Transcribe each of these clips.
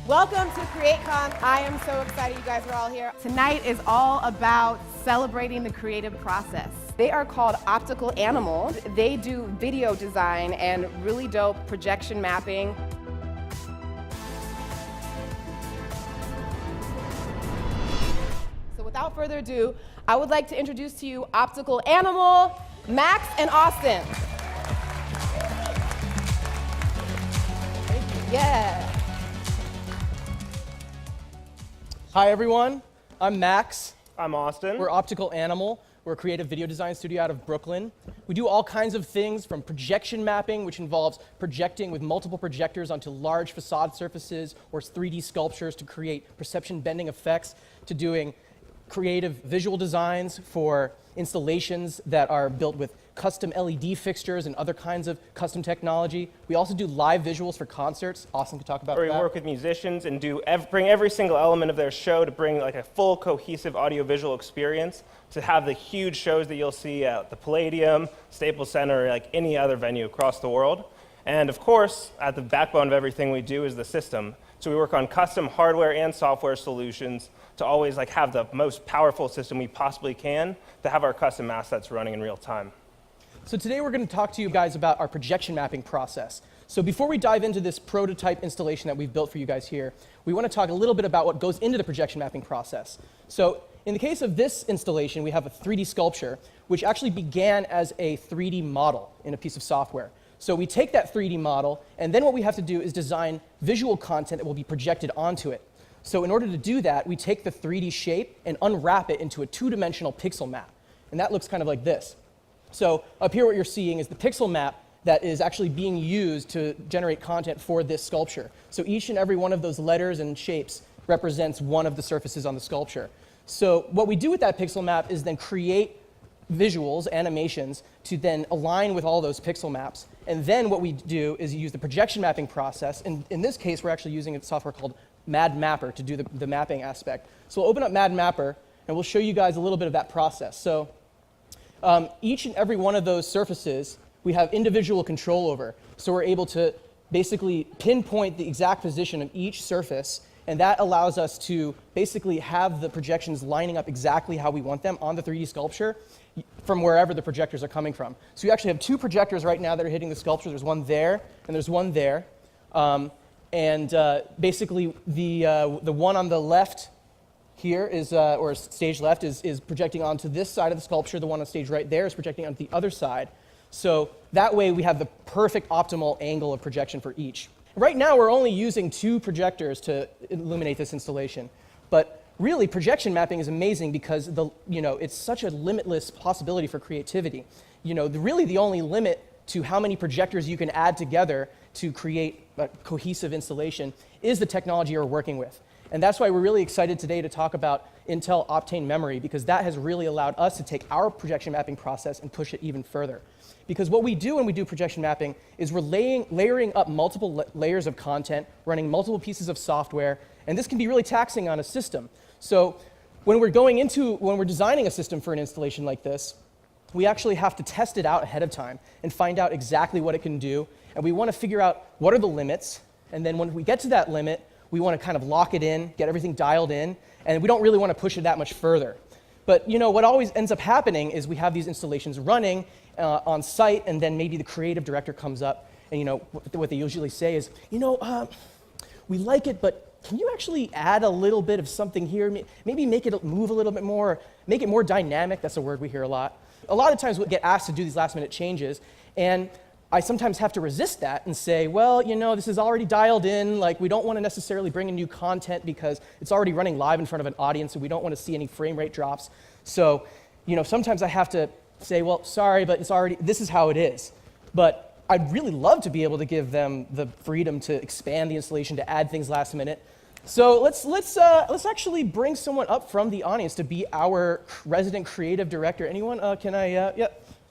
Welcome to CreateCon. I am so excited you guys are all here. Tonight is all about celebrating the creative process. They are called Optical Animal. They do video design and really dope projection mapping. So without further ado, I would like to introduce to you Optical Animal, Max and Austin. Yeah. Hi everyone, I'm Max. I'm Austin. We're Optical Animal. We're a creative video design studio out of Brooklyn. We do all kinds of things from projection mapping, which involves projecting with multiple projectors onto large facade surfaces or 3D sculptures to create perception bending effects, to doing creative visual designs for installations that are built with custom LED fixtures and other kinds of custom technology. We also do live visuals for concerts. Austin could talk about that. We work with musicians and bring every single element of their show to bring like a full cohesive audiovisual experience to have the huge shows that you'll see at the Palladium, Staples Center, or like any other venue across the world. And of course, at the backbone of everything we do is the system. So we work on custom hardware and software solutions to always like have the most powerful system we possibly can to have our custom assets running in real time. So today we're going to talk to you guys about our projection mapping process. So before we dive into this prototype installation that we've built for you guys here, we want to talk a little bit about what goes into the projection mapping process. So in the case of this installation, we have a 3D sculpture, which actually began as a 3D model in a piece of software. So we take that 3D model, and then what we have to do is design visual content that will be projected onto it. So in order to do that, we take the 3D shape and unwrap it into a two-dimensional pixel map. And that looks kind of like this. So up here what you're seeing is the pixel map that is actually being used to generate content for this sculpture. So each and every one of those letters and shapes represents one of the surfaces on the sculpture. So what we do with that pixel map is then create visuals, animations, to then align with all those pixel maps. And then what we do is use the projection mapping process. And in this case, we're actually using a software called MadMapper to do the mapping aspect. So we'll open up MadMapper, and we'll show you guys a little bit of that process. So each and every one of those surfaces, we have individual control over. So we're able to basically pinpoint the exact position of each surface, and that allows us to basically have the projections lining up exactly how we want them on the 3D sculpture from wherever the projectors are coming from. So we actually have two projectors right now that are hitting the sculpture. There's one there, and there's one there. Basically, the one on the left here is, or stage left, is projecting onto this side of the sculpture. The one on stage right there is projecting onto the other side. So that way we have the perfect optimal angle of projection for each. Right now we're only using two projectors to illuminate this installation. But really, projection mapping is amazing because it's such a limitless possibility for creativity. Really the only limit to how many projectors you can add together to create a cohesive installation is the technology you're working with. And that's why we're really excited today to talk about Intel Optane memory, because that has really allowed us to take our projection mapping process and push it even further. Because what we do when we do projection mapping is we're layering up multiple layers of content, running multiple pieces of software, and this can be really taxing on a system. So when we're designing a system for an installation like this, we actually have to test it out ahead of time and find out exactly what it can do. And we want to figure out what are the limits, and then when we get to that limit, we want to kind of lock it in, get everything dialed in, and we don't really want to push it that much further. But what always ends up happening is we have these installations running on site, and then maybe the creative director comes up, and what they usually say is, we like it, but can you actually add a little bit of something here? Maybe make it move a little bit more, make it more dynamic. That's a word we hear a lot. A lot of times we get asked to do these last-minute changes, and I sometimes have to resist that and say, well, this is already dialed in. Like, we don't want to necessarily bring in new content because it's already running live in front of an audience, and we don't want to see any frame rate drops. So, sometimes I have to say, well, sorry, but this is how it is. But I'd really love to be able to give them the freedom to expand the installation, to add things last minute. So let's actually bring someone up from the audience to be our resident creative director. Anyone? Yeah.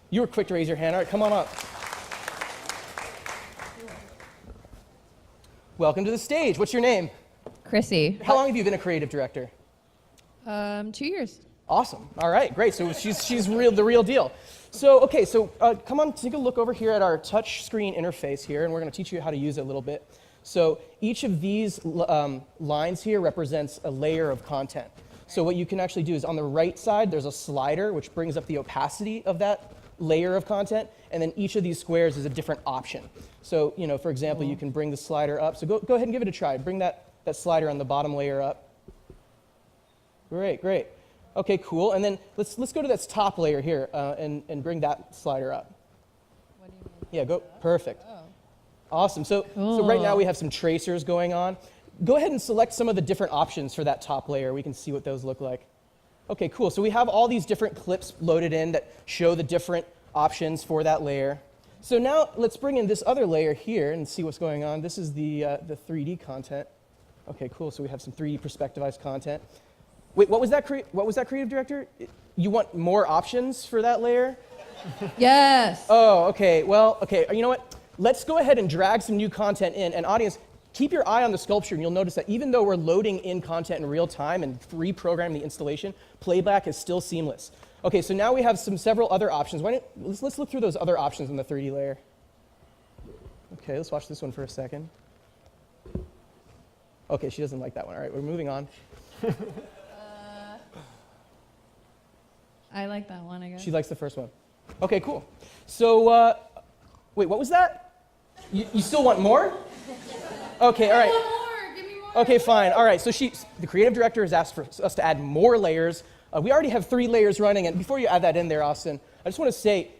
You were quick to raise your hand. All right, come on up. Welcome to the stage. What's your name? Chrissy. How long have you been a creative director? 2 years. Awesome. All right, great. So she's the real deal. So come on, take a look over here at our touch screen interface here, and we're going to teach you how to use it a little bit. So each of these lines here represents a layer of content. So what you can actually do is on the right side, there's a slider which brings up the opacity of that layer of content, and then each of these squares is a different option. So, for example, you can bring the slider up. So go ahead and give it a try. Bring that slider on the bottom layer up. Great. Okay, cool. And then let's go to this top layer here and bring that slider up. What do you mean? Yeah, go. Perfect. Oh. Awesome. So right now we have some tracers going on. Go ahead and select some of the different options for that top layer. We can see what those look like. Okay, cool. So we have all these different clips loaded in that show the different options for that layer. So now let's bring in this other layer here and see what's going on. This is the 3D content. Okay, cool. So we have some 3D perspectivized content. Wait, what was that creative director? You want more options for that layer? Yes. Oh, okay. Well, okay. You know what? Let's go ahead and drag some new content in. And audience, keep your eye on the sculpture, and you'll notice that even though we're loading in content in real time and reprogramming the installation, playback is still seamless. Okay, so now we have several other options. Let's look through those other options in the 3D layer. Okay, let's watch this one for a second. Okay, she doesn't like that one. All right, we're moving on. I like that one, I guess. She likes the first one. Okay, cool. So, wait, what was that? You still want more? Okay, all right. More, give me more. Okay, fine. All right, so the creative director has asked for us to add more layers. We already have 3 layers running, and before you add that in there, Austin, I just want to say,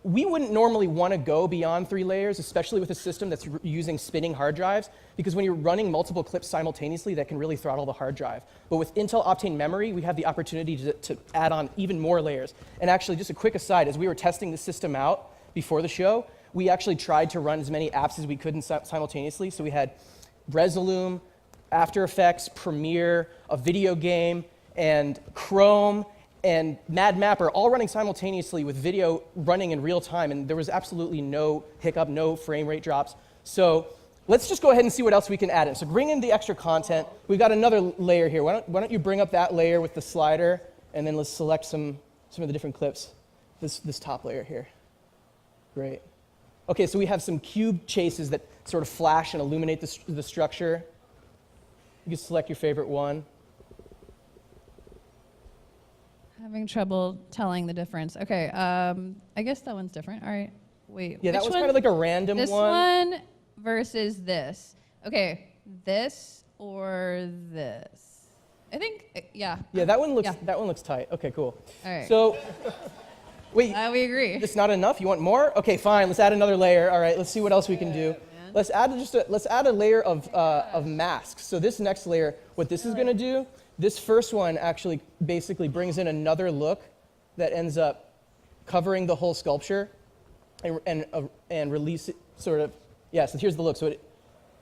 we wouldn't normally want to go beyond 3 layers, especially with a system that's using spinning hard drives, because when you're running multiple clips simultaneously, that can really throttle the hard drive. But with Intel Optane memory, we have the opportunity to add on even more layers. And actually, just a quick aside, as we were testing the system out before the show, we actually tried to run as many apps as we could simultaneously. So we had Resolume, After Effects, Premiere, a video game, and Chrome, and MadMapper all running simultaneously with video running in real time, and there was absolutely no hiccup, no frame rate drops. So let's just go ahead and see what else we can add in. So bring in the extra content. We've got another layer here. Why don't you bring up that layer with the slider, and then let's select some of the different clips. This top layer here. Great. Okay, so we have some cube chases that sort of flash and illuminate the structure. You can select your favorite one. Having trouble telling the difference. Okay, I guess that one's different. All right, wait. Yeah, that which was kind of like a random this one. one versus this. Okay, this or this. I think, yeah. Yeah, that one looks Yeah. tight. Okay, cool. All right. So, wait, We agree. it's not enough. You want more? Okay, fine. Let's add another layer. All right, let's see what else we can do. Let's add a layer of masks. So this next layer, what this is going to do, this first one actually basically brings in another look that ends up covering the whole sculpture and release it sort of. Yeah, so here's the look. So it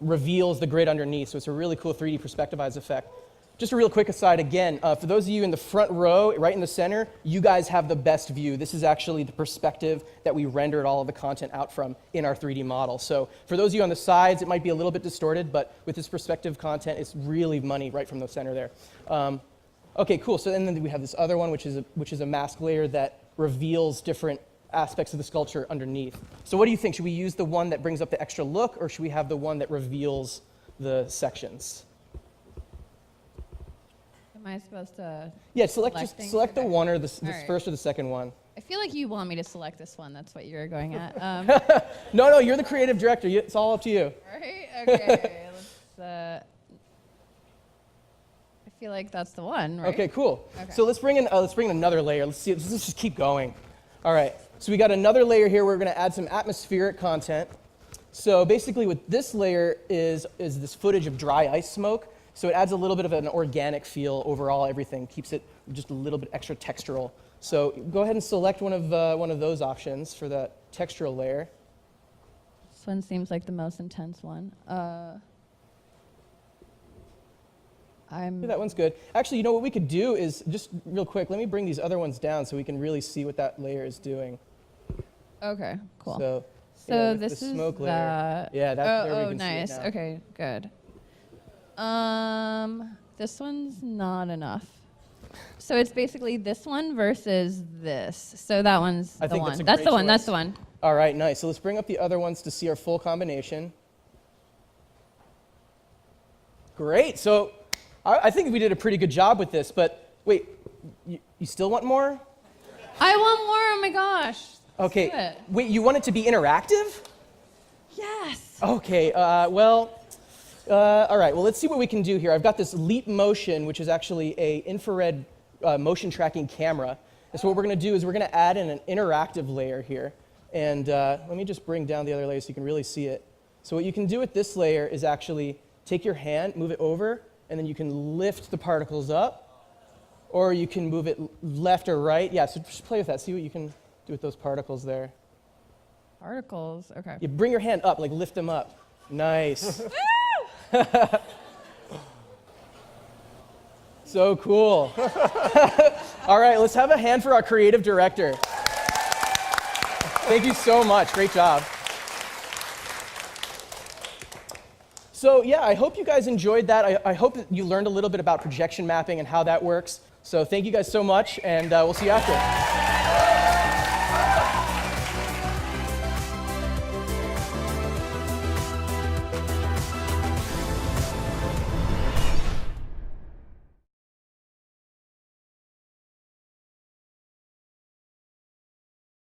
reveals the grid underneath. So it's a really cool 3D perspectivized effect. Just a real quick aside again, for those of you in the front row, right in the center, you guys have the best view. This is actually the perspective that we rendered all of the content out from in our 3D model. So for those of you on the sides, it might be a little bit distorted, but with this perspective content, it's really money right from the center there. Okay, cool. So then we have this other one, which is a mask layer that reveals different aspects of the sculpture underneath. So what do you think? Should we use the one that brings up the extra look, or should we have the one that reveals the sections? Am I supposed to? Yeah, select the Okay. one or the All right. first or the second one. I feel like you want me to select this one. That's what you're going at. No, you're the creative director. It's all up to you. Right? Okay. Let's. I feel like that's the one, right? Okay, cool. Okay. So let's bring in another layer. Let's just keep going. All right. So we got another layer here. We're going to add some atmospheric content. So basically, what this layer is this footage of dry ice smoke. So it adds a little bit of an organic feel overall. Everything keeps it just a little bit extra textural. So go ahead and select one of those options for the textural layer. This one seems like the most intense one. Yeah, that one's good. Actually, you know what we could do is, just real quick, let me bring these other ones down so we can really see what that layer is doing. Okay, cool. So So with this the is smoke layer. that. Yeah, that's there we can nice. see it now. Okay, good. This one's not enough. So it's basically this one versus this. So that one's I the think one. that's a That's great the one. choice. That's the one. All right, nice. So let's bring up the other ones to see our full combination. Great. So I think we did a pretty good job with this, but wait, you still want more? I want more. Oh my gosh. Let's do Okay. it. Wait, you want it to be interactive? Yes. Okay. All right. Well, let's see what we can do here. I've got this Leap Motion, which is actually a infrared motion tracking camera. And so what we're going to do is we're going to add in an interactive layer here. And let me just bring down the other layer so you can really see it. So what you can do with this layer is actually take your hand, move it over, and then you can lift the particles up, or you can move it left or right. Yeah, so just play with that. See what you can do with those particles there. Particles. Okay. You bring your hand up, like lift them up. Nice. So cool. All right, let's have a hand for our creative director. Thank you so much. Great job. So yeah, I hope you guys enjoyed that. I hope that you learned a little bit about projection mapping and how that works. So thank you guys so much, and we'll see you after.